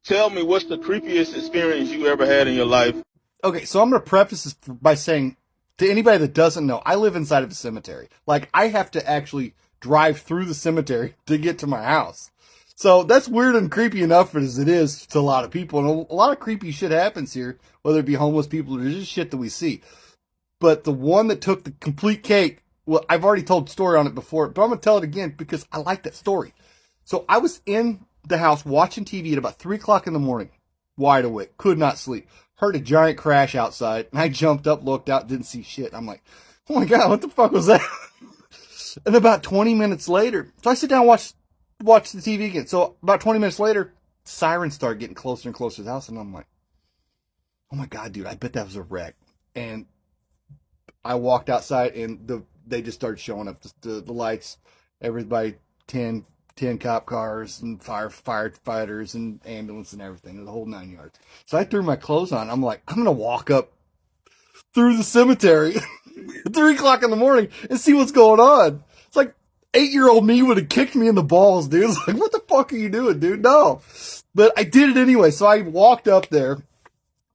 Tell me, what's the creepiest experience you ever had in your life? Okay, so I'm going to preface this by saying to anybody that doesn't know, I live inside of a cemetery. Like, I have to actually drive through the cemetery to get to my house. So that's weird and creepy enough as it is to a lot of people. And a lot of creepy shit happens here, whether it be homeless people or just shit that we see. But the one that took the complete cake, well, I've already told the story on it before, but I'm going to tell it again because I like that story. So I was in the house watching TV at about 3 o'clock in the morning, wide awake, could not sleep. Heard a giant crash outside, and I jumped up, looked out, didn't see shit. I'm like, oh my God, what the fuck was that? And about 20 minutes later, so I sit down and watch the TV again. So about 20 minutes later, sirens start getting closer and closer to the house, and I'm like, oh my God, dude, I bet that was a wreck. And I walked outside, and they just started showing up, the lights, everybody, 10 cop cars and firefighters and ambulance and everything, the whole 9 yards. So I threw my clothes on. I'm like, I'm going to walk up through the cemetery at 3 o'clock in the morning and see what's going on. It's like 8-year-old me would have kicked me in the balls, dude. It's like, what the fuck are you doing, dude? No. But I did it anyway. So I walked up there.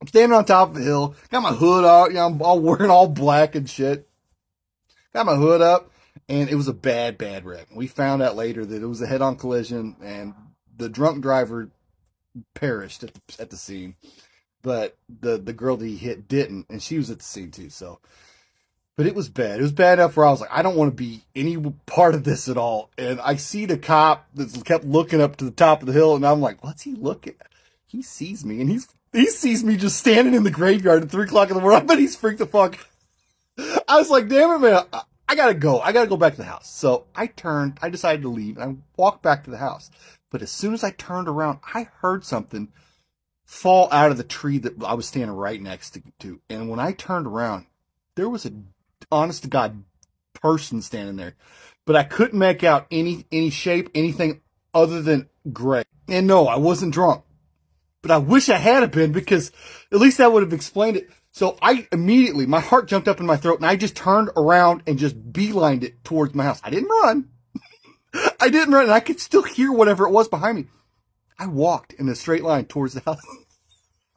I'm standing on top of the hill. Got my hood out. You know, I'm all wearing all black and shit. Got my hood up. And it was a bad wreck. We found out later that it was a head-on collision, and the drunk driver perished at the scene. But the girl that he hit didn't, and she was at the scene too. So, but it was bad. It was bad enough where I was like, I don't want to be any part of this at all. And I see the cop that kept looking up to the top of the hill, and I'm like, what's he looking at? He sees me, and he sees me just standing in the graveyard at 3 o'clock in the morning. I bet he's freaked the fuck. I was like, damn it, man. I gotta go. I gotta go back to the house. So I decided to leave, and I walked back to the house. But as soon as I turned around, I heard something fall out of the tree that I was standing right next to. And when I turned around, there was a honest to God person standing there. But I couldn't make out any shape, anything other than gray. And no, I wasn't drunk. But I wish I had been, because at least that would have explained it. So I immediately, my heart jumped up in my throat, and I just turned around and just beelined it towards my house. I didn't run. And I could still hear whatever it was behind me. I walked in a straight line towards the house.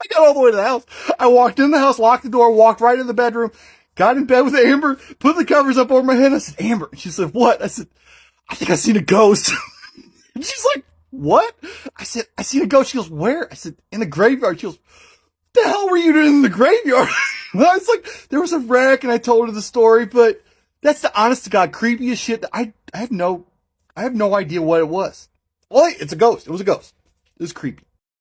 I got all the way to the house. I walked in the house, locked the door, walked right in the bedroom, got in bed with Amber, put the covers up over my head. I said, Amber. And she said, what? I said, I think I seen a ghost. And she's like, what? I said, I seen a ghost. She goes, where? I said, in the graveyard. She goes, the hell were you doing in the graveyard? I was like, there was a wreck, and I told her the story, but that's the honest to God creepiest shit that I have no idea what it was. Well, it's a ghost. It was a ghost. It was creepy.